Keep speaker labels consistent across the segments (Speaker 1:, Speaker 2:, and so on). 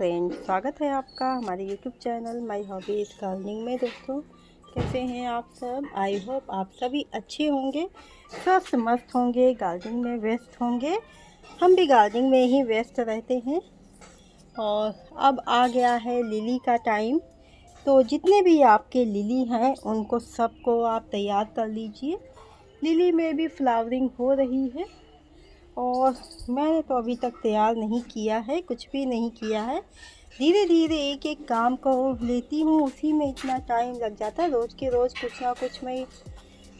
Speaker 1: Friends, स्वागत है आपका हमारे YouTube channel my hobbies gardening में। दोस्तों, कैसे हैं आप सब? आई होप आप सभी अच्छे होंगे, स्वस्थ मस्त होंगे, गार्डनिंग में व्यस्त होंगे। हम भी गार्डनिंग में ही व्यस्त रहते हैं। और अब आ गया है लिली का टाइम, तो जितने भी आपके लिली हैं उनको सबको आप तैयार कर लीजिए। लिली में भी फ्लावरिंग हो रही है और मैंने तो अभी तक तैयार नहीं किया है, कुछ भी नहीं किया है। धीरे धीरे एक एक काम को लेती हूँ, उसी में इतना टाइम लग जाता है। रोज़ के रोज़ कुछ ना कुछ मैं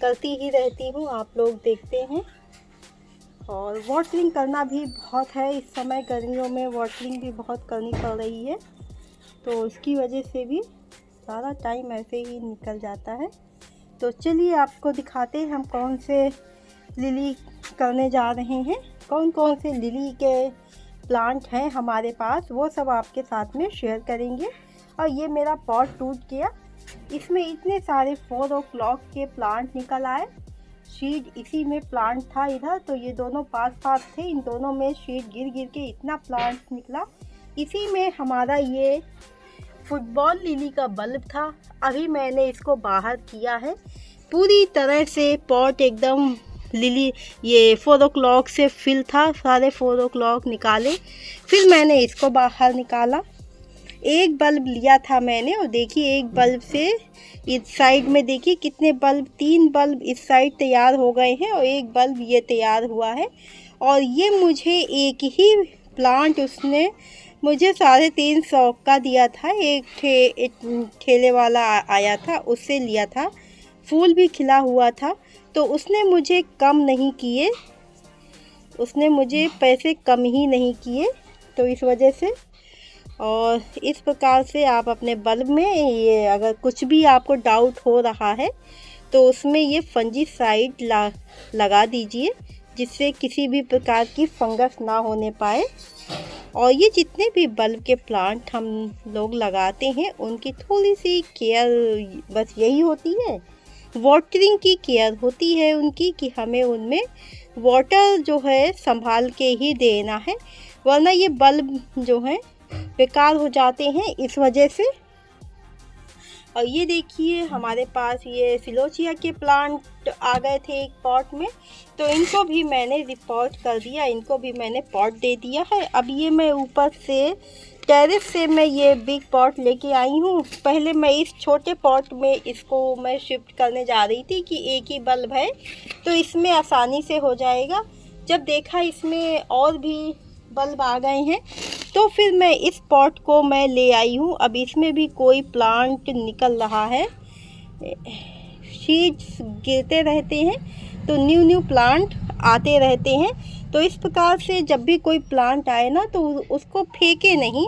Speaker 1: करती ही रहती हूँ, आप लोग देखते हैं। और वाटरिंग करना भी बहुत है, इस समय गर्मियों में वाटरिंग भी बहुत करनी पड़ रही है, तो उसकी वजह से भी सारा टाइम ऐसे ही निकल जाता है। तो चलिए आपको दिखाते हैं हम कौन से लिली करने जा रहे हैं, कौन कौन से लिली के प्लांट हैं हमारे पास, वो सब आपके साथ में शेयर करेंगे। और ये मेरा पॉट टूट गया, इसमें इतने सारे 4 o'clock के प्लांट निकल आए। शीड इसी में प्लांट था इधर, तो ये दोनों पास पास थे, इन दोनों में शीड गिर गिर के इतना प्लांट निकला। इसी में हमारा ये फुटबॉल लिली का बल्ब था, अभी मैंने इसको बाहर किया है पूरी तरह से। पॉट एकदम लिली ये 4 o'clock से फिल था, सारे 4 o'clock निकाले, फिर मैंने इसको बाहर निकाला। एक बल्ब लिया था मैंने, और देखिए एक बल्ब से इस साइड में देखिए कितने बल्ब, 3 बल्ब इस साइड तैयार हो गए हैं और एक बल्ब ये तैयार हुआ है। और ये मुझे एक ही प्लांट उसने मुझे 350 का दिया था। एक ठेले वाला आया था, उससे लिया था, फूल भी खिला हुआ था, तो उसने मुझे कम नहीं किए, उसने मुझे पैसे कम ही नहीं किए, तो इस वजह से। और इस प्रकार से आप अपने बल्ब में ये अगर कुछ भी आपको डाउट हो रहा है तो उसमें ये फंजीसाइड लगा दीजिए, जिससे किसी भी प्रकार की फंगस ना होने पाए। और ये जितने भी बल्ब के प्लांट हम लोग लगाते हैं उनकी थोड़ी सी केयर बस यही होती है, वाटरिंग की केयर होती है उनकी, कि हमें उनमें वाटर जो है संभाल के ही देना है, वरना ये बल्ब जो हैं बेकार हो जाते हैं इस वजह से। और ये देखिए हमारे पास ये सिलोचिया के प्लांट आ गए थे एक पॉट में, तो इनको भी मैंने रिपोर्ट कर दिया, इनको भी मैंने पॉट दे दिया है। अब ये मैं ऊपर से टेरेस से मैं ये बिग पॉट लेके आई हूँ। पहले मैं इस छोटे पॉट में इसको मैं शिफ्ट करने जा रही थी कि एक ही बल्ब है तो इसमें आसानी से हो जाएगा। जब देखा इसमें और भी बल्ब आ गए हैं तो फिर मैं इस पॉट को मैं ले आई हूँ। अब इसमें भी कोई प्लांट निकल रहा है, सीड्स गिरते रहते हैं तो न्यू प्लांट आते रहते हैं। तो इस प्रकार से जब भी कोई प्लांट आए ना तो उसको फेंके नहीं,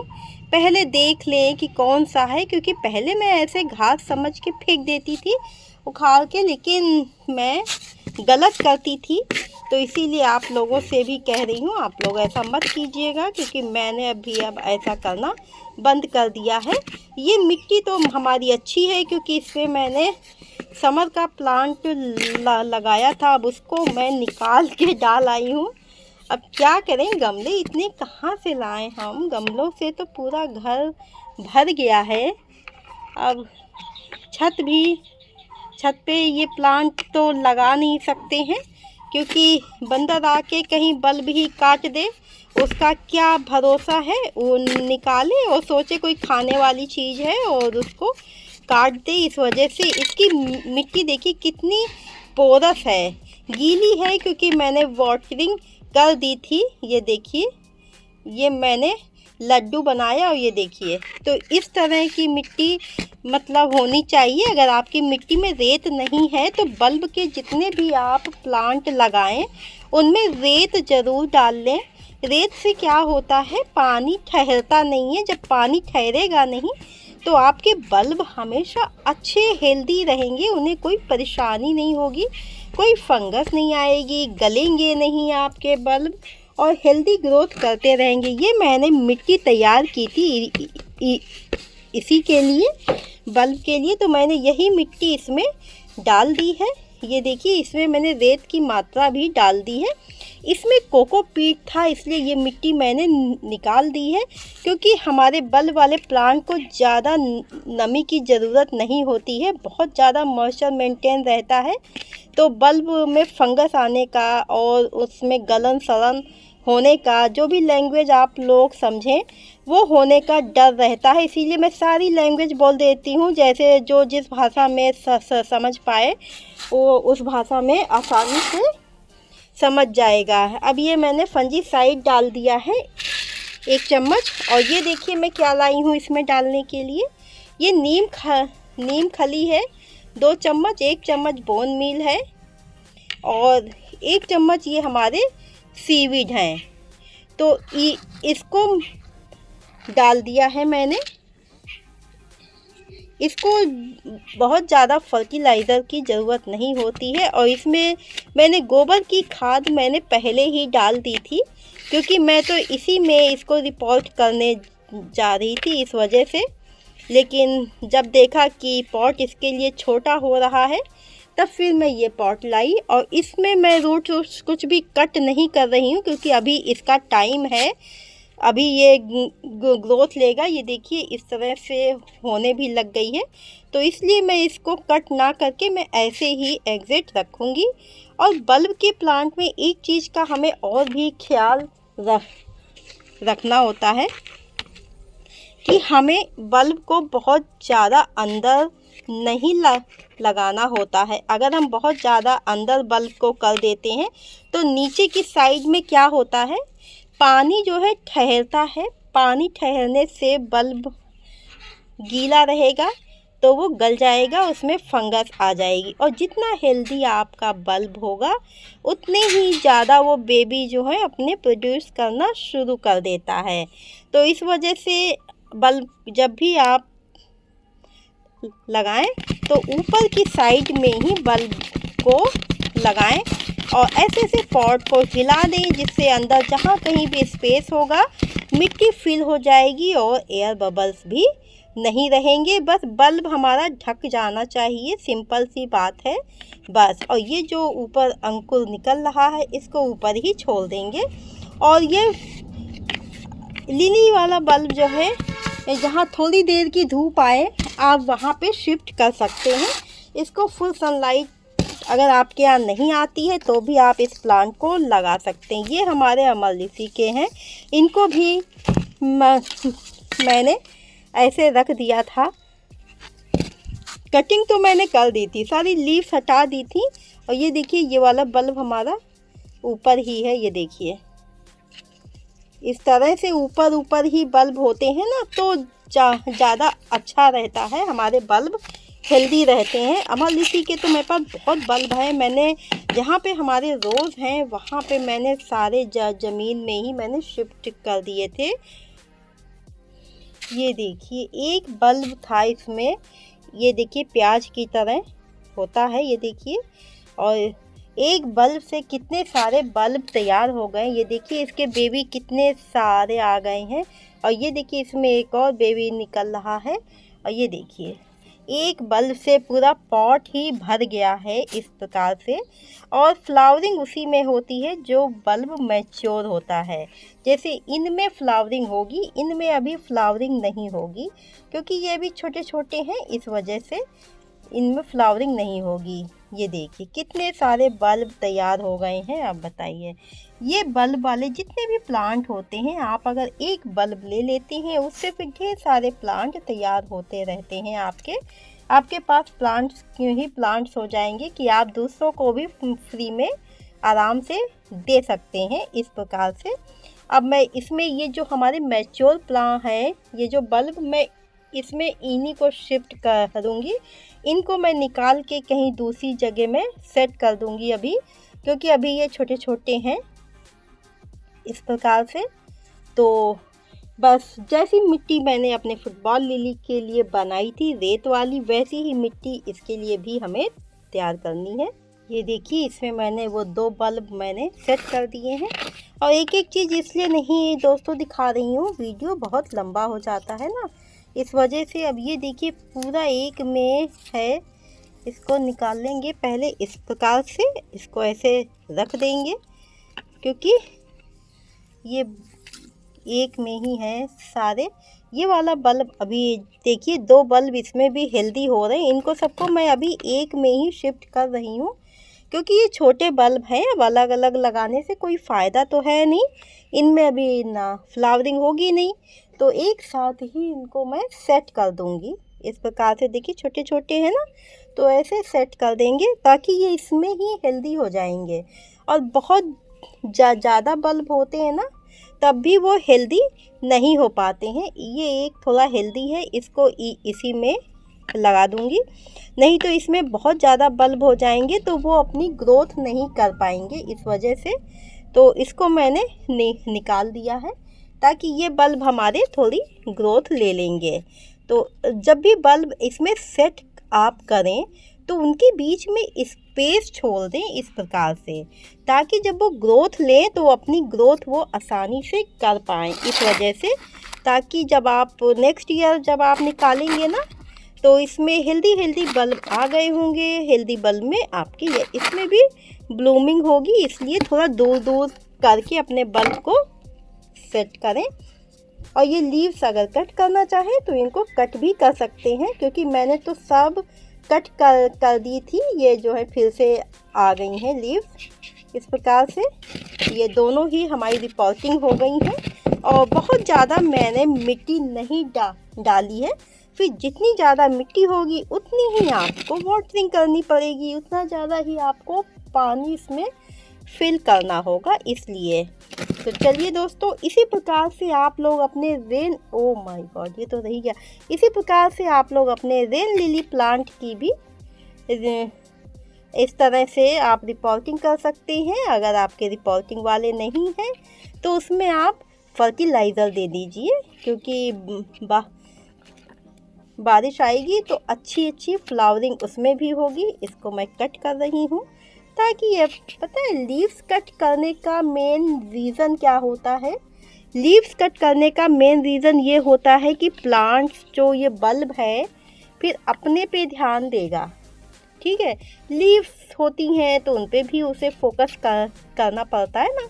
Speaker 1: पहले देख लें कि कौन सा है, क्योंकि पहले मैं ऐसे घास समझ के फेंक देती थी उखाड़ के, लेकिन मैं गलत करती थी। तो इसीलिए आप लोगों से भी कह रही हूँ, आप लोग ऐसा मत कीजिएगा, क्योंकि मैंने अब ऐसा करना बंद कर दिया है। ये मिट्टी तो हमारी अच्छी है, क्योंकि इसमें मैंने समर का प्लांट लगाया था, अब उसको मैं निकाल के डाल आई हूँ। अब क्या करें, गमले इतने कहाँ से लाएं हम, गमलों से तो पूरा घर भर गया है। अब छत पे ये प्लांट तो लगा नहीं सकते हैं, क्योंकि बंदर आके कहीं बल्ब ही काट दे, उसका क्या भरोसा है, वो निकाले और सोचे कोई खाने वाली चीज़ है और उसको काट दे। इस वजह से इसकी मिट्टी देखिए कितनी पोरस है, गीली है, क्योंकि मैंने वाटरिंग कर दी थी। ये देखिए ये मैंने लड्डू बनाया, और ये देखिए, तो इस तरह की मिट्टी मतलब होनी चाहिए। अगर आपकी मिट्टी में रेत नहीं है तो बल्ब के जितने भी आप प्लांट लगाएं उनमें रेत ज़रूर डाल लें। रेत से क्या होता है, पानी ठहरता नहीं है, जब पानी ठहरेगा नहीं तो आपके बल्ब हमेशा अच्छे हेल्दी रहेंगे, उन्हें कोई परेशानी नहीं होगी, कोई फंगस नहीं आएगी, गलेंगे नहीं आपके बल्ब और हेल्दी ग्रोथ करते रहेंगे। ये मैंने मिट्टी तैयार की थी इसी के लिए, बल्ब के लिए, तो मैंने यही मिट्टी इसमें डाल दी है। ये देखिए इसमें मैंने रेत की मात्रा भी डाल दी है। इसमें कोकोपीट था इसलिए ये मिट्टी मैंने निकाल दी है, क्योंकि हमारे बल्ब वाले प्लांट को ज़्यादा नमी की ज़रूरत नहीं होती है, बहुत ज़्यादा मॉइस्चर मेंटेन रहता है। तो बल्ब में फंगस आने का और उसमें गलन सड़न होने का, जो भी लैंग्वेज आप लोग समझें, वो होने का डर रहता है। इसीलिए मैं सारी लैंग्वेज बोल देती हूँ, जैसे जो जिस भाषा में समझ पाए वो उस भाषा में आसानी से समझ जाएगा। अब ये मैंने फंजीसाइड डाल दिया है 1 चम्मच। और ये देखिए मैं क्या लाई हूँ इसमें डालने के लिए। ये नीम खली है 2 चम्मच, 1 चम्मच बोन मील है और 1 चम्मच ये हमारे सीवीड हैं। तो इसको डाल दिया है मैंने। इसको बहुत ज़्यादा फर्टिलाइज़र की ज़रूरत नहीं होती है। और इसमें मैंने गोबर की खाद मैंने पहले ही डाल दी थी, क्योंकि मैं तो इसी में इसको रिपोर्ट करने जा रही थी इस वजह से। लेकिन जब देखा कि पॉट इसके लिए छोटा हो रहा है, तब फिर मैं ये पॉट लाई। और इसमें मैं रूट कुछ भी कट नहीं कर रही हूँ, क्योंकि अभी इसका टाइम है, अभी ये ग्रोथ लेगा। ये देखिए इस तरह से होने भी लग गई है, तो इसलिए मैं इसको कट ना करके मैं ऐसे ही एग्जिट रखूँगी। और बल्ब के प्लांट में एक चीज़ का हमें और भी ख्याल रखना होता है कि हमें बल्ब को बहुत ज़्यादा अंदर नहीं लगाना होता है। अगर हम बहुत ज़्यादा अंदर बल्ब को कर देते हैं तो नीचे की साइड में क्या होता है, पानी जो है ठहरता है। पानी ठहरने से बल्ब गीला रहेगा तो वो गल जाएगा, उसमें फंगस आ जाएगी। और जितना हेल्दी आपका बल्ब होगा उतने ही ज़्यादा वो बेबी जो है अपने प्रोड्यूस करना शुरू कर देता है। तो इस वजह से बल्ब जब भी आप लगाएं तो ऊपर की साइड में ही बल्ब को लगाएं और ऐसे से पॉट को हिला दें, जिससे अंदर जहाँ कहीं भी स्पेस होगा मिट्टी फिल हो जाएगी और एयर बबल्स भी नहीं रहेंगे। बस बल्ब हमारा ढक जाना चाहिए, सिंपल सी बात है बस। और ये जो ऊपर अंकुर निकल रहा है इसको ऊपर ही छोड़ देंगे। और ये लिली वाला बल्ब जो है, जहाँ थोड़ी देर की धूप आए आप वहाँ पे शिफ्ट कर सकते हैं। इसको फुल सनलाइट अगर आपके यहाँ नहीं आती है तो भी आप इस प्लांट को लगा सकते हैं। ये हमारे अमरलिसी के हैं, इनको भी मैंने ऐसे रख दिया था। कटिंग तो मैंने कर दी थी, सारी लीव्स हटा दी थी। और ये देखिए ये वाला बल्ब हमारा ऊपर ही है। ये देखिए इस तरह से ऊपर ऊपर ही बल्ब होते हैं ना, तो ज़्यादा अच्छा रहता है, हमारे बल्ब हेल्दी रहते हैं। अमरलिसी के तो मेरे पास बहुत बल्ब हैं। मैंने जहाँ पे हमारे रोज़ हैं वहाँ पे मैंने सारे ज़मीन में ही मैंने शिफ्ट कर दिए थे। ये देखिए एक बल्ब था इसमें, ये देखिए प्याज की तरह होता है, ये देखिए। और एक बल्ब से कितने सारे बल्ब तैयार हो गए। ये देखिए इसके बेबी कितने सारे आ गए हैं। और ये देखिए इसमें एक और बेबी निकल रहा है। और ये देखिए एक बल्ब से पूरा पॉट ही भर गया है इस प्रकार से। और फ्लावरिंग उसी में होती है जो बल्ब मैच्योर होता है। जैसे इनमें फ्लावरिंग होगी, इनमें अभी फ्लावरिंग नहीं होगी, क्योंकि ये भी छोटे छोटे हैं, इस वजह से इनमें फ्लावरिंग नहीं होगी। ये देखिए कितने सारे बल्ब तैयार हो गए हैं। अब बताइए, ये बल्ब वाले जितने भी प्लांट होते हैं, आप अगर एक बल्ब ले लेते हैं उससे फिर ढेर सारे प्लांट तैयार होते रहते हैं। आपके पास प्लांट्स क्यों ही प्लांट्स हो जाएंगे कि आप दूसरों को भी फ्री में आराम से दे सकते हैं इस प्रकार से। अब मैं इसमें ये जो हमारे मैच्योर प्लांट है, ये जो बल्ब मैं इसमें इन्हीं को शिफ्ट करूँगी। इनको मैं निकाल के कहीं दूसरी जगह में सेट कर दूँगी अभी, क्योंकि अभी ये छोटे छोटे हैं इस प्रकार से। तो बस जैसी मिट्टी मैंने अपने फुटबॉल लिली के लिए बनाई थी रेत वाली, वैसी ही मिट्टी इसके लिए भी हमें तैयार करनी है। ये देखिए इसमें मैंने वो 2 बल्ब मैंने सेट कर दिए हैं। और एक एक चीज़ इसलिए नहीं दोस्तों दिखा रही हूँ, वीडियो बहुत लंबा हो जाता है ना, इस वजह से। अब ये देखिए पूरा एक में है इसको निकाल लेंगे पहले इस प्रकार से, इसको ऐसे रख देंगे क्योंकि ये एक में ही है सारे। ये वाला बल्ब अभी देखिए 2 बल्ब इसमें भी हेल्दी हो रहे हैं, इनको सबको मैं अभी एक में ही शिफ्ट कर रही हूँ क्योंकि ये छोटे बल्ब हैं। अब अलग अलग लगाने से कोई फ़ायदा तो है नहीं, इनमें अभी ना फ्लावरिंग होगी नहीं, तो एक साथ ही इनको मैं सेट कर दूँगी। इस प्रकार से देखिए छोटे छोटे हैं ना, तो ऐसे सेट कर देंगे ताकि ये इसमें ही हेल्दी हो जाएंगे। और बहुत ज़्यादा बल्ब होते हैं ना, तब भी वो हेल्दी नहीं हो पाते हैं। ये एक थोड़ा हेल्दी है, इसको इसी में लगा दूंगी, नहीं तो इसमें बहुत ज़्यादा बल्ब हो जाएंगे तो वो अपनी ग्रोथ नहीं कर पाएंगे, इस वजह से तो इसको मैंने निकाल दिया है ताकि ये बल्ब हमारे थोड़ी ग्रोथ ले लेंगे। तो जब भी बल्ब इसमें सेट आप करें तो उनके बीच में स्पेस छोड़ दें इस प्रकार से, ताकि जब वो ग्रोथ लें तो अपनी ग्रोथ वो आसानी से कर पाएँ, इस वजह से, ताकि जब आप नेक्स्ट ईयर जब आप निकालेंगे ना तो इसमें हेल्दी बल्ब आ गए होंगे। हेल्दी बल्ब में आपकी इसमें भी ब्लूमिंग होगी, इसलिए थोड़ा दूर दूर करके अपने बल्ब को सेट करें। और ये लीव्स अगर कट करना चाहें तो इनको कट भी कर सकते हैं, क्योंकि मैंने तो सब कट कर दी थी। ये जो है फिर से आ गई हैं लीव्स, इस प्रकार से ये दोनों ही हमारी रिपोर्टिंग हो गई हैं। और बहुत ज़्यादा मैंने मिट्टी नहीं डाली है, फिर जितनी ज़्यादा मिट्टी होगी उतनी ही आपको वाटरिंग करनी पड़ेगी, उतना ज़्यादा ही आपको पानी इसमें फिल करना होगा, इसलिए। तो चलिए दोस्तों, इसी प्रकार से आप लोग अपने ओ माय गॉड, ये तो रही गया। इसी प्रकार से आप लोग अपने रेन लिली प्लांट की भी इस तरह से आप रिपोर्टिंग कर सकते हैं। अगर आपके रिपोर्टिंग वाले नहीं हैं तो उसमें आप फर्टिलाइज़र दे दीजिए, क्योंकि बारिश आएगी तो अच्छी फ्लावरिंग उसमें भी होगी। इसको मैं कट कर रही हूँ ताकि ये, पता है लीव्स कट करने का मेन रीज़न क्या होता है? लीव्स कट करने का मेन रीज़न ये होता है कि प्लांट्स जो ये बल्ब है फिर अपने पे ध्यान देगा, ठीक है। लीव्स होती हैं तो उन पे भी उसे फोकस करना पड़ता है ना,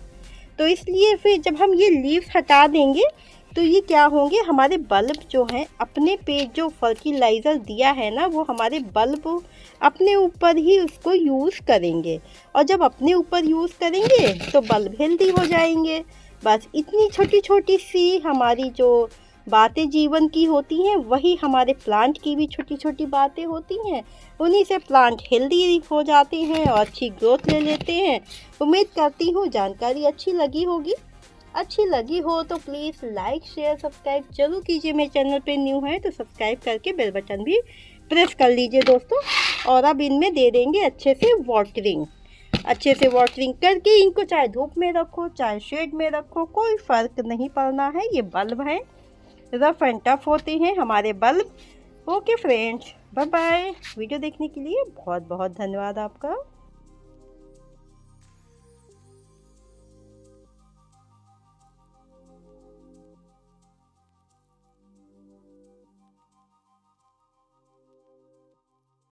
Speaker 1: तो इसलिए फिर जब हम ये लीव्स हटा देंगे तो ये क्या होंगे, हमारे बल्ब जो हैं अपने पे जो फर्टिलाइज़र दिया है ना, वो हमारे बल्ब अपने ऊपर ही उसको यूज़ करेंगे। और जब अपने ऊपर यूज़ करेंगे तो बल्ब हेल्दी हो जाएंगे। बस इतनी छोटी सी हमारी जो बातें जीवन की होती हैं, वही हमारे प्लांट की भी छोटी बातें होती हैं। उन्हीं से प्लांट हेल्दी हो जाते हैं और अच्छी ग्रोथ ले लेते हैं। उम्मीद करती हूँ जानकारी अच्छी लगी होगी। अच्छी लगी हो तो प्लीज़ लाइक शेयर सब्सक्राइब जरूर कीजिए। मेरे चैनल पे न्यू है तो सब्सक्राइब करके बेल बटन भी प्रेस कर लीजिए दोस्तों। और अब इनमें दे देंगे अच्छे से वाटरिंग करके इनको, चाहे धूप में रखो चाहे शेड में रखो, कोई फ़र्क नहीं पड़ना है। ये बल्ब हैं, रफ एंड टफ होते हैं हमारे bulb. Okay friends, bye bye. Video देखने के लिए बहुत बहुत धन्यवाद आपका।